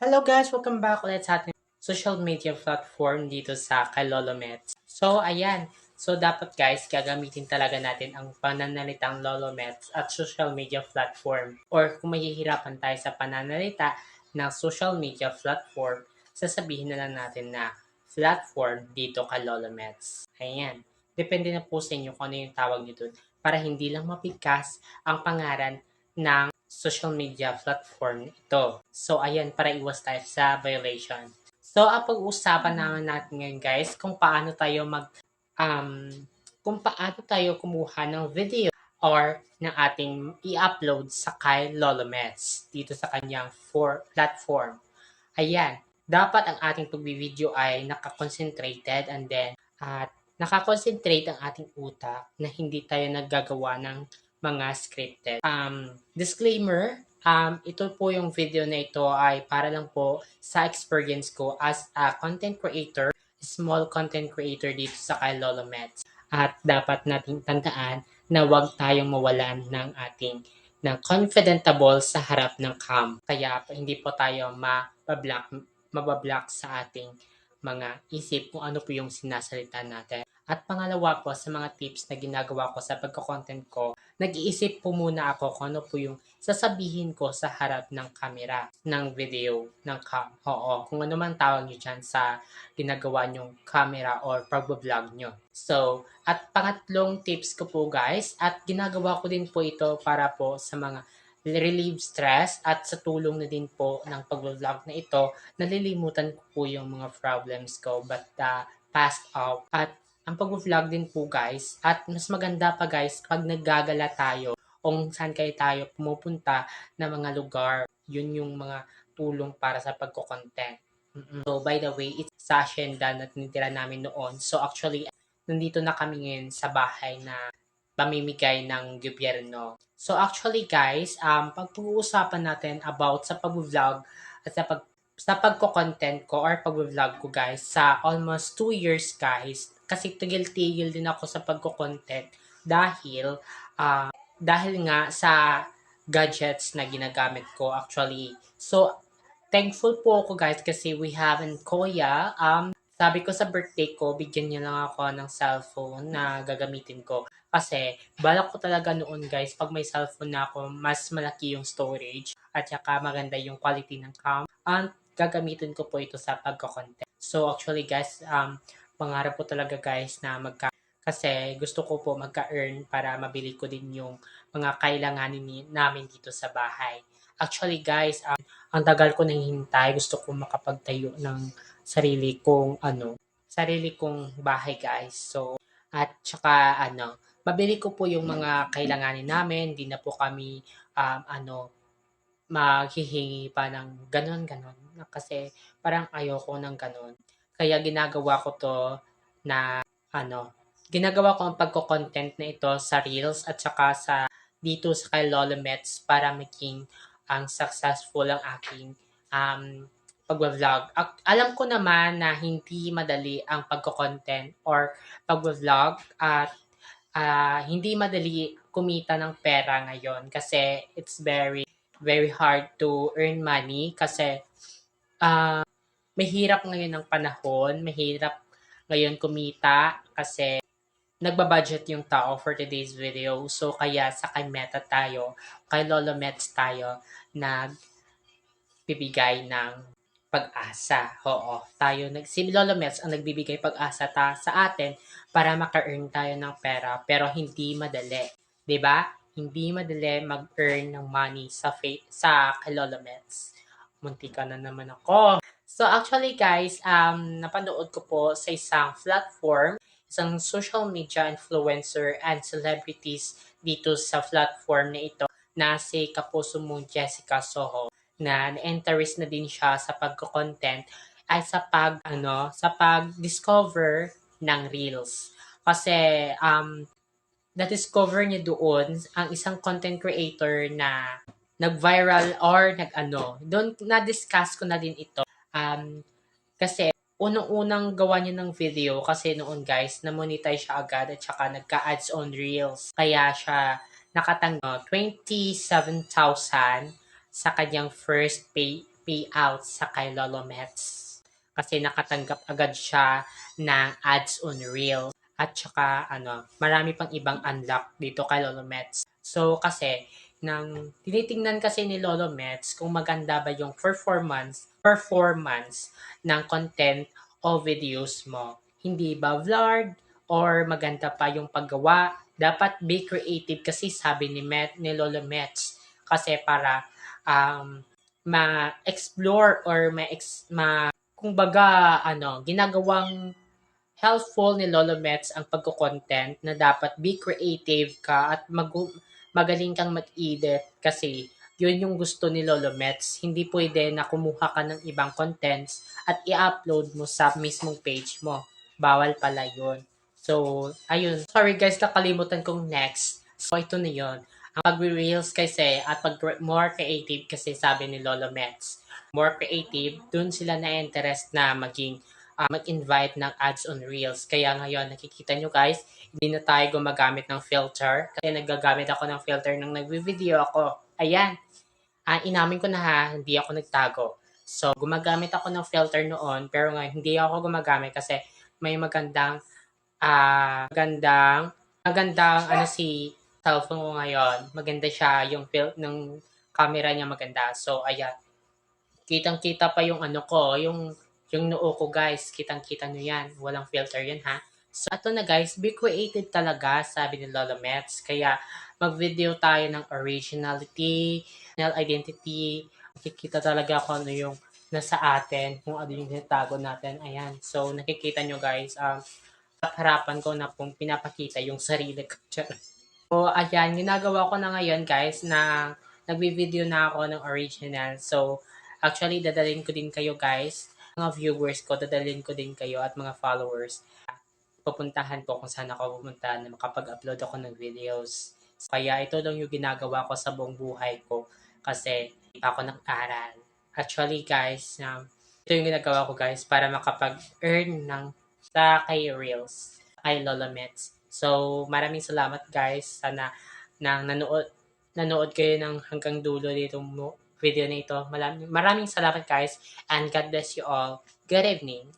Hello guys! Welcome back ulit sa ating social media platform dito sa kay Lolo Mets. So, ayan. So, dapat guys, gagamitin talaga natin ang pananalitang Lolo Mets at social media platform. Or kung mahihirapan tayo sa pananalita ng social media platform, sasabihin na lang natin na platform dito kay Lolo Mets. Ayan. Depende na po sa inyo kung ano yung tawag nyo dun para hindi lang mapigkas ang pangalan ng social media platform ito. So, ayan, para iwas tayo sa violation. So, ang pag-uusapan naman natin ngayon guys, um, kung paano tayo kumuha ng video or ng ating i-upload sa kay Lolo Mets dito sa kanyang platform. Ayan, dapat ang ating pagbi-video ay nakakoncentrated and then at nakakonsentrate ang ating utak na hindi tayo naggagawa ng mga scripted. Disclaimer, ito po yung video na ito ay para lang po sa experience ko as a content creator, small content creator dito sa kay Lolo Mets. At dapat nating tandaan na huwag tayong mawalan ng ating ng confidentable sa harap ng cam. Kaya hindi po tayo mabablock sa ating mga isip kung ano po yung sinasalita natin. At pangalawa po, sa mga tips na ginagawa ko sa pagko-content ko, nag-iisip po muna ako kung ano po yung sasabihin ko sa harap ng camera, ng video, ng cam. Oo, kung ano man tawag nyo dyan sa ginagawa nyong camera or pag-vlog nyo. So, at pangatlong tips ko po guys, at ginagawa ko din po ito para po sa mga relieve stress at sa tulong na din po ng pag-vlog na ito, nalilimutan ko po yung mga problems ko but passed out. At ang pag-vlog din po guys, at mas maganda pa guys pag naggagala tayo kung saan tayo pumupunta na mga lugar. Yun yung mga tulong para sa pagko-content. So by the way, it's sa asyenda na tinitira namin noon. So actually, nandito na kami ngayon sa bahay na pamimigay ng gobyerno. So actually guys, pag-uusapan natin about sa pag-vlog at sa pagko-content ko or pag-vlog ko guys sa almost 2 years guys, kasi tigil-tigil din ako sa pagko-content dahil dahil nga sa gadgets na ginagamit ko actually. So thankful po ako guys kasi we have in Koya. Sabi ko sa birthday ko, bigyan niya lang ako ng cellphone na gagamitin ko. Kasi balak ko talaga noon guys, pag may cellphone na ako, mas malaki yung storage at saka maganda yung quality ng cam. Gagamitin ko po ito sa pagko-content. So actually guys, pangarap ko talaga guys na kasi gusto ko po magka-earn para mabili ko din yung mga kailanganin namin dito sa bahay. Actually guys, ang tagal ko nang hintay, gusto ko makapagtayo ng sarili kong bahay guys. So, at saka mabili ko po yung mga kailanganin namin, hindi na po kami maghihingi pa ng ganon-ganon. Kasi parang ayoko ng ganon. Kaya ginagawa ko ang pagko-content na ito sa Reels at saka dito sa kay Lolo Mets para maging ang successful ang aking pag-vlog. Alam ko naman na hindi madali ang pagko-content or pag-vlog at hindi madali kumita ng pera ngayon kasi it's very very hard to earn money kasi mahirap ngayon ang panahon, mahirap ngayon kumita kasi nagbabudget yung tao for today's video. So, kaya sa kay Meta tayo, kay Lolo Mets tayo, nagbibigay ng pag-asa. Oo, si Lolo Mets ang nagbibigay pag-asa sa atin para maka-earn tayo ng pera. Pero hindi madali. 'Di ba? Hindi madali mag-earn ng money sa kay Lolo Mets. Muntika na naman ako. So actually guys, napanood ko po sa isang platform, isang social media influencer and celebrities dito sa platform na ito na si Kapuso mong Jessica Soho na na-interest na din siya sa pagko-content ay sa pag-discover ng reels. Kasi na-discover niya doon ang isang content creator na nag-viral or doon na-discuss ko na din ito. Kasi unang-unang gawa niya ng video kasi noon guys, na-monetize siya agad at saka nagka-ads on Reels. Kaya siya nakatanggap 27,000 sa kanyang first payout sa kay Lolo Mets. Kasi nakatanggap agad siya ng ads on Reels. At saka marami pang ibang unlock dito kay Lolo Mets. So kasi nang tinitingnan kasi ni Lolo Mets kung maganda ba yung performance ng content o videos mo. Hindi ba vlog or maganda pa yung paggawa? Dapat be creative kasi sabi ni Lolo Mets. Kasi para ma-explore or kumbaga ginagawang helpful ni Lolo Mets ang pagko-content na dapat be creative ka at magaling kang mag-edit kasi yun yung gusto ni Lolo Mets. Hindi pwede na kumuha ka ng ibang contents at i-upload mo sa mismong page mo. Bawal pala yun. So, ayun. Sorry guys, nakalimutan kong next. So, ito na yun. Ang pag-reels kasi at more creative kasi sabi ni Lolo Mets. More creative, dun sila na-interest na mag-invite ng ads on Reels. Kaya ngayon, nakikita nyo guys, hindi na tayo gumagamit ng filter. Kasi nagagamit ako ng filter nung nagvi-video ako. Ayan. Inamin ko na ha, hindi ako nagtago. So, gumagamit ako ng filter noon, pero ngayon, hindi ako gumagamit kasi may magandang si cellphone ko ngayon. Maganda siya, yung ng camera niya maganda. So, ayan. Kitang-kita pa yung yung noo ko guys, kitang-kita nyo yan. Walang filter yan ha. So, ito na guys, be creative talaga, sabi ni Lolo Mets. Kaya, mag-video tayo ng originality, national identity. Nakikita talaga kung ano yung nasa atin, kung ano yung tinatago natin. Ayan. So, nakikita nyo guys, harapan ko na pong pinapakita yung sarili ko. So, ayan, ginagawa ko na ngayon guys na nagbi-video na ako ng original. So, actually, dadalhin ko din kayo guys mga viewers ko, dadalhin ko din kayo at mga followers. Pupuntahan ko kung saan ako pumunta na makapag-upload ako ng videos. Kaya ito lang yung ginagawa ko sa buong buhay ko kasi hindi pa ako nag-aral. Actually guys, ito yung ginagawa ko guys para makapag-earn sa kay Reels, kay Lolo Mets. So maraming salamat guys. Sana nanood kayo ng hanggang dulo dito video na ito. Maraming salamat guys and God bless you all. Good evening.